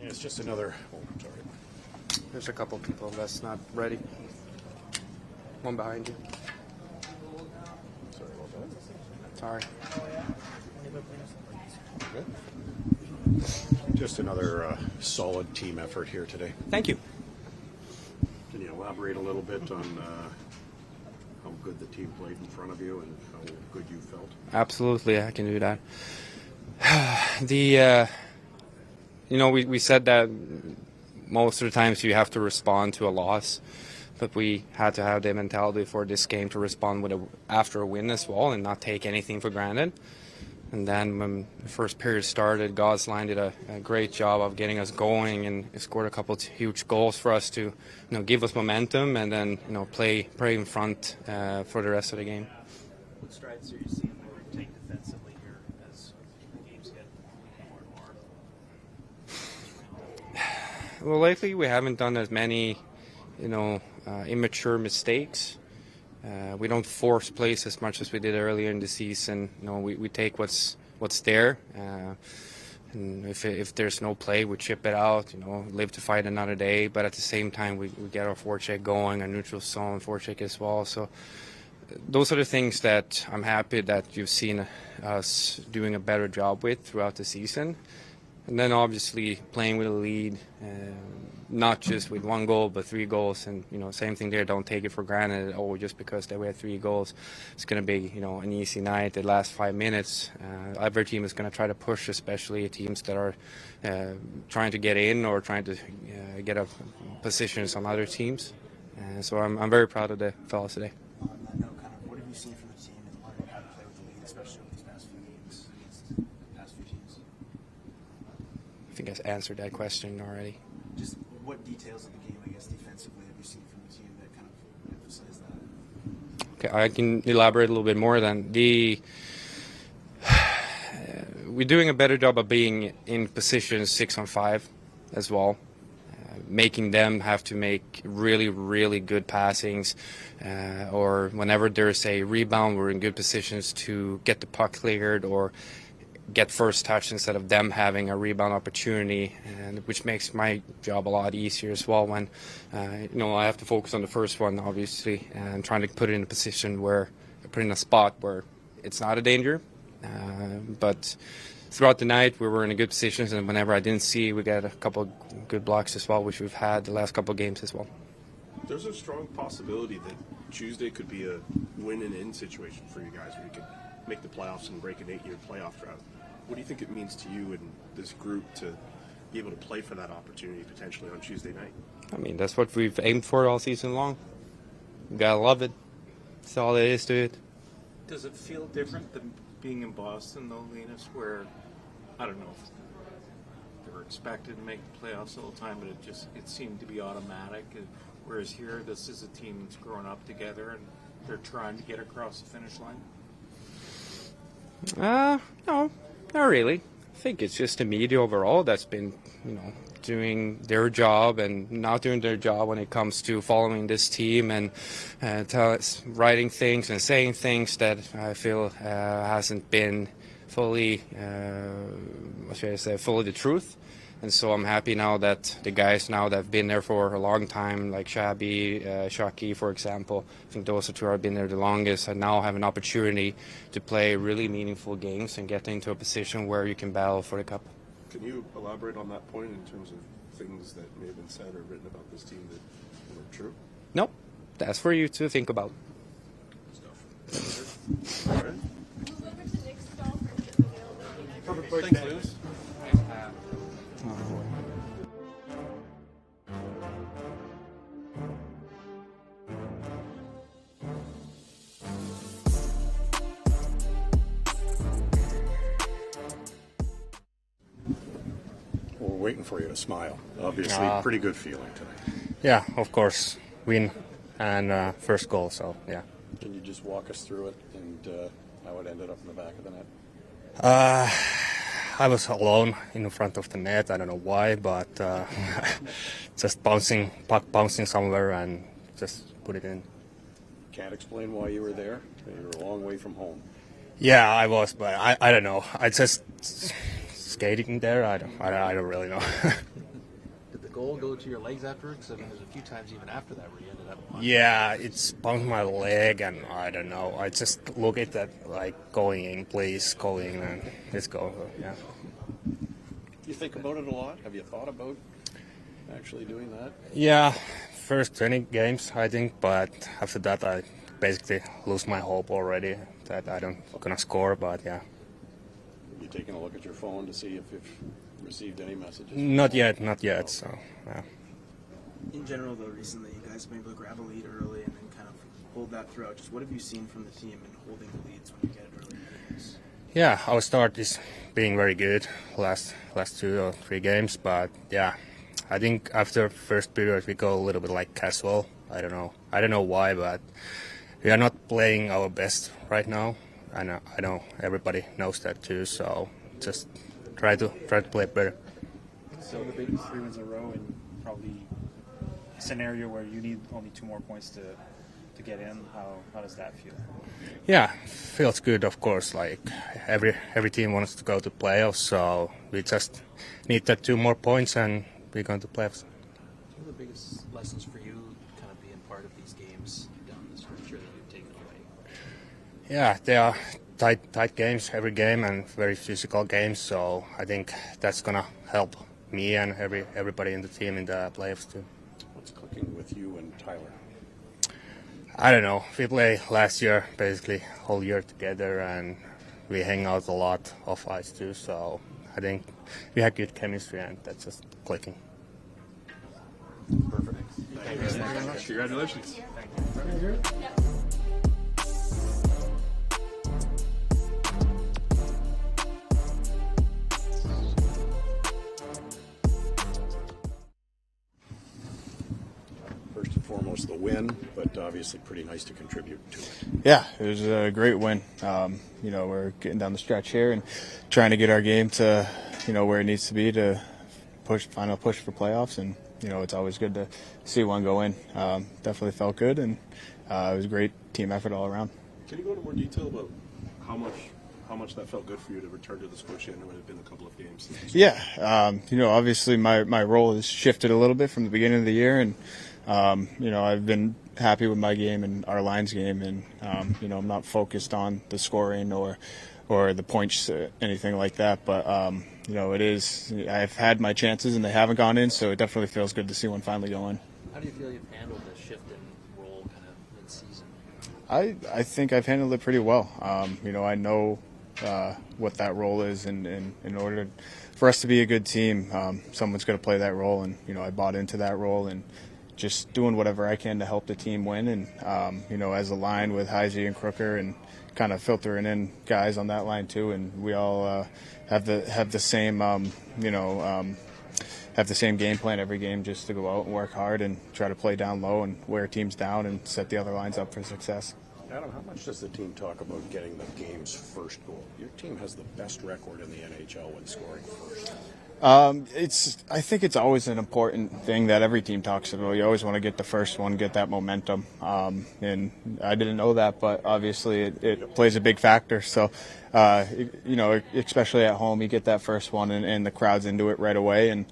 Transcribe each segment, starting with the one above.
It's just another. Oh, sorry. There's a couple people that's not ready. One behind you. Sorry about that. Sorry. Okay. Just another solid team effort here today. Thank you. Can you elaborate a little bit on how good the team played in front of you and how good you felt? Absolutely, I can do that. We said that most of the times you have to respond to a loss, but we had to have the mentality for this game to respond after a win as well and not take anything for granted. And then when the first period started, Gosline did a great job of getting us going and scored a couple of huge goals for us to, give us momentum and then, play in front for the rest of the game. What strides are you seeing more take defensively here as the games get more and more? Well, lately we haven't done as many, immature mistakes. We don't force plays as much as we did earlier in the season. We take what's there. And if there's no play, we chip it out, live to fight another day. But at the same time, we get our forecheck going, our neutral zone forecheck as well. So those are the things that I'm happy that you've seen us doing a better job with throughout the season. And then obviously playing with a lead, not just with 1 goal, but 3 goals. And, same thing there. Don't take it for granted. Oh, just because we had 3 goals, it's going to be, an easy night. The last 5 minutes, every team is going to try to push, especially teams that are trying to get in or trying to get up positions on other teams. So I'm very proud of the fellas today. On that note, what have you seen from the team and learning how to play with the lead, especially over these past few games against the past few teams? I think I answered that question already. Just what details of the game, I guess, defensively have you seen from the team that kind of emphasize that? Okay, I can elaborate a little bit more then. We're doing a better job of being in position 6-on-5 as well. Making them have to make really, really good passings, or whenever there's a rebound, we're in good positions to get the puck cleared or get first touch instead of them having a rebound opportunity, and which makes my job a lot easier as well when I have to focus on the first one, obviously, and trying to put it in a position where put in a spot where it's not a danger. But throughout the night we were in a good positions, and whenever I didn't see, we got a couple of good blocks as well, which we've had the last couple of games as well. There's a strong possibility that Tuesday could be a win and in situation for you guys, where you could make the playoffs and break an 8-year playoff drought. What do you think it means to you and this group to be able to play for that opportunity potentially on Tuesday night? I mean, that's what we've aimed for all season long. You gotta love it. That's all there is to it. Does it feel different than being in Boston, though, Linus, where, I don't know if they were expected to make the playoffs all the time, but it seemed to be automatic, whereas here this is a team that's grown up together and they're trying to get across the finish line? No, not really. I think it's just the media overall that's been, doing their job and not doing their job when it comes to following this team and writing things and saying things that I feel hasn't been fully, fully the truth. And so I'm happy now that the guys now that have been there for a long time, like Shabby, Shaki, for example, I think those are two who have been there the longest, and now have an opportunity to play really meaningful games and get into a position where you can battle for the cup. Can you elaborate on that point in terms of things that may have been said or written about this team that weren't true? Nope. That's for you to think about. Stuff. All right. Thanks, Linus. We're waiting for you to smile. Obviously, pretty good feeling tonight. Yeah, of course, win and first goal. So yeah. Can you just walk us through it and how it ended up in the back of the net? I was alone in front of the net. I don't know why, but just puck bouncing somewhere and just put it in. Can't explain why you were there. You were a long way from home. Yeah, I was, but I don't know. I just skating there. I don't really know. Did the goal go to your legs afterwards? I mean, there's a few times even after that where you ended up. Yeah, it's bounced my leg, and I don't know. I just look at that like going in, please, going, and let's go. Yeah. You think about it a lot? Have you thought about actually doing that? Yeah, first 20 games, I think, but after that I basically lose my hope already that I don't gonna score, but yeah. You taking a look at your phone to see if you've received any messages? Not yet, so, yeah. In general, though, recently you guys have been able to grab a lead early and then kind of hold that throughout. Just what have you seen from the team in holding the leads when you get it early in games? Yeah, our start is being very good last 2 or 3 games, but yeah, I think after first period we go a little bit like casual. I don't know why, but we are not playing our best right now. I know everybody knows that too. So just try to play better. So the biggest 3 wins in a row, and probably a scenario where you need only 2 more points to get in. How does that feel? Yeah, feels good, of course. Like every team wants to go to playoffs, so we just need that 2 more points and we're going to playoffs. What are the biggest lessons for you, kind of being part of these games down the stretch that you've taken away? Yeah, they are tight games every game and very physical games. So I think that's gonna help me and everybody in the team in the playoffs too. What's clicking with you and Tyler? I don't know. We played last year, basically whole year together, and we hang out a lot off ice too. So I think we had good chemistry, and that's just clicking. Perfect. Thank you very much. Congratulations. First and foremost, the win, but obviously pretty nice to contribute to it. Yeah, it was a great win. We're getting down the stretch here and trying to get our game to, where it needs to be to final push for playoffs. And, it's always good to see one go in. Definitely felt good, and it was a great team effort all around. Can you go into more detail about how much that felt good for you to return to the Scotia? I know it had been a couple of games. Yeah, obviously my role has shifted a little bit from the beginning of the year, and I've been happy with my game and our line's game, and I'm not focused on the scoring or the points, anything like that. But it is. I've had my chances and they haven't gone in, so it definitely feels good to see one finally go in. How do you feel you've handled the shift in role kind of mid-season? I think I've handled it pretty well. I know what that role is, and in order for us to be a good team, someone's going to play that role, and I bought into that role and just doing whatever I can to help the team win. And as a line with Heisey and Crooker, and kind of filtering in guys on that line too, and we all have the same have the same game plan every game, just to go out and work hard and try to play down low and wear teams down and set the other lines up for success. Adam, how much does the team talk about getting the game's first goal? Your team has the best record in the NHL when scoring first. I think it's always an important thing that every team talks about. You always want to get the first one, get that momentum. And I didn't know that, but obviously it plays a big factor. So, especially at home, you get that first one and the crowd's into it right away. And,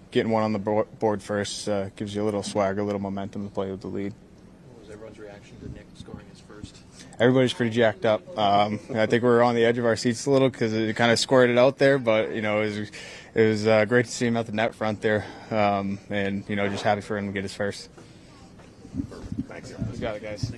getting one on the board first gives you a little swag, a little momentum to play with the lead. What was everyone's reaction to Nick scoring his first? Everybody's pretty jacked up. I think we were on the edge of our seats a little because it kind of squirted out there, but it was great to see him at the net front there, and just happy for him to get his first. Thanks. You got it, guys.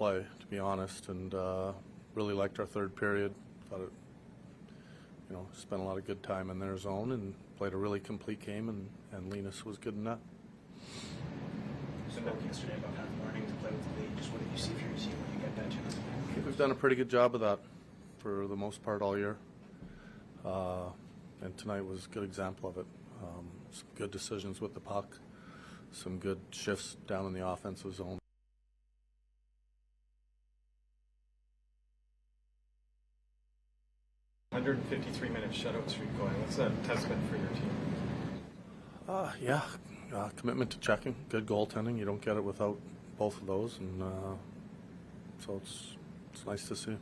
play, to be honest, and really liked our third period. Thought it, spent a lot of good time in their zone and played a really complete game, and Linus was good in that. You spoke yesterday about kind of learning to play with the lead. Just what did you see for your team when you get that chance? I think we've done a pretty good job of that for the most part all year. And tonight was a good example of it. Some good decisions with the puck, some good shifts down in the offensive zone. $153-minute shutout streak going. What's that testament for your team? Commitment to checking, good goaltending. You don't get it without both of those, and so it's nice to see.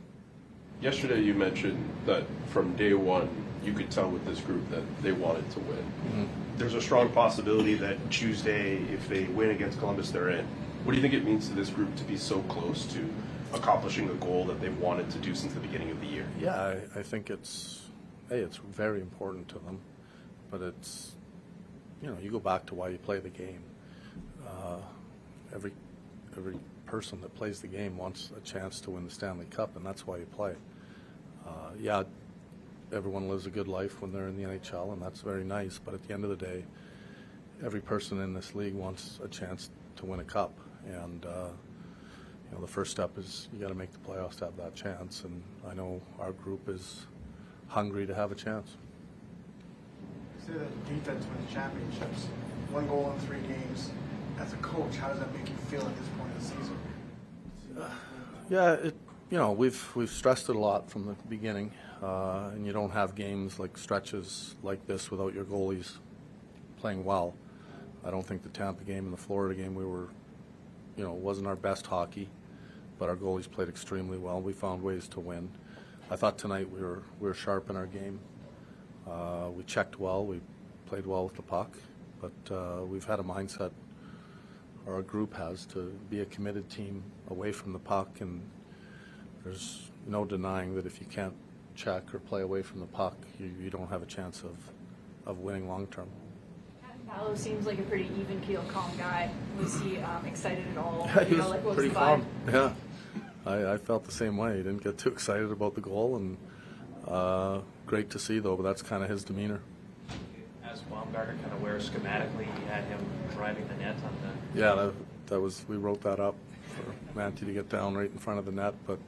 Yesterday you mentioned that from day one you could tell with this group that they wanted to win. Mm-hmm. There's a strong possibility that Tuesday, if they win against Columbus, they're in. What do you think it means to this group to be so close to accomplishing the goal that they've wanted to do since the beginning of the year? Yeah, I think it's very important to them, but it's, you go back to why you play the game. Every person that plays the game wants a chance to win the Stanley Cup, and that's why you play. Everyone lives a good life when they're in the NHL, and that's very nice, but at the end of the day, every person in this league wants a chance to win a cup, and the first step is you got to make the playoffs to have that chance, and I know our group is hungry to have a chance. You say that defense wins championships. 1 goal in 3 games. As a coach, how does that make you feel at this point of the season? We've stressed it a lot from the beginning, and you don't have games like stretches like this without your goalies playing well. I don't think the Tampa game and the Florida game wasn't our best hockey, but our goalies played extremely well. We found ways to win. I thought tonight we were sharp in our game. We checked well. We played well with the puck, but we've had a mindset, or our group has, to be a committed team away from the puck, and there's no denying that if you can't check or play away from the puck, you don't have a chance of winning long term. Matinpalo seems like a pretty even keel, calm guy. Was he excited at all? Yeah, he was what was pretty the vibe? calm. Yeah, I felt the same way. He didn't get too excited about the goal, and great to see though. But that's kind of his demeanor. As Baumgartner kind of where schematically you had him driving the net on the. Yeah, that was, we wrote that up for Manti to get down right in front of the net. But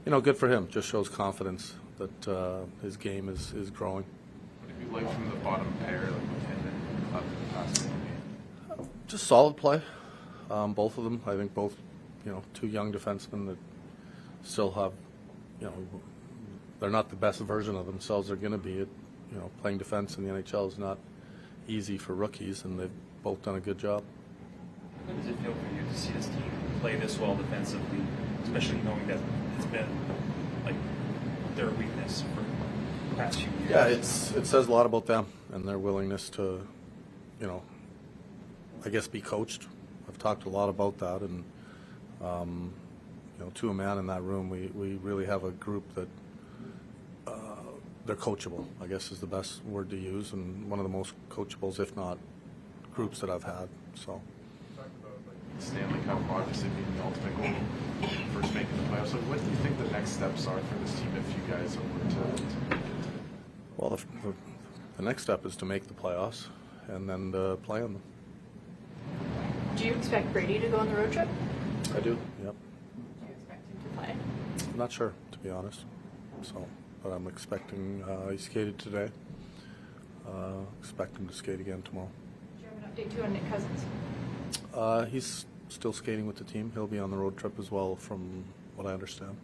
good for him. Just shows confidence that his game is growing. What have you liked from the bottom pair, like McKinnon, up the past game? Just solid play, both of them. I think both, 2 young defensemen that still have, they're not the best version of themselves. They're going to be. Playing defense in the NHL is not easy for rookies, and they've both done a good job. How does it feel for you to see this team play this well defensively, especially knowing that it's been like their weakness for the past few years? Yeah, it says a lot about them and their willingness to, I guess, be coached. I've talked a lot about that, and to a man in that room, we really have a group that they're coachable, I guess is the best word to use, and one of the most coachables, if not groups that I've had. So. Stanley Cup obviously being the ultimate goal, first making the playoffs. So what do you think the next steps are for this team if you guys were to make it? Well, the next step is to make the playoffs and then to play on them. Do you expect Brady to go on the road trip? I do, yep. Do you expect him to play? I'm not sure, to be honest. But I'm expecting, he skated today. Expect him to skate again tomorrow. Do you have an update too on Nick Cousins? He's still skating with the team. He'll be on the road trip as well, from what I understand.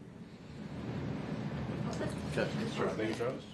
Okay. Okay. Thank you, Travis.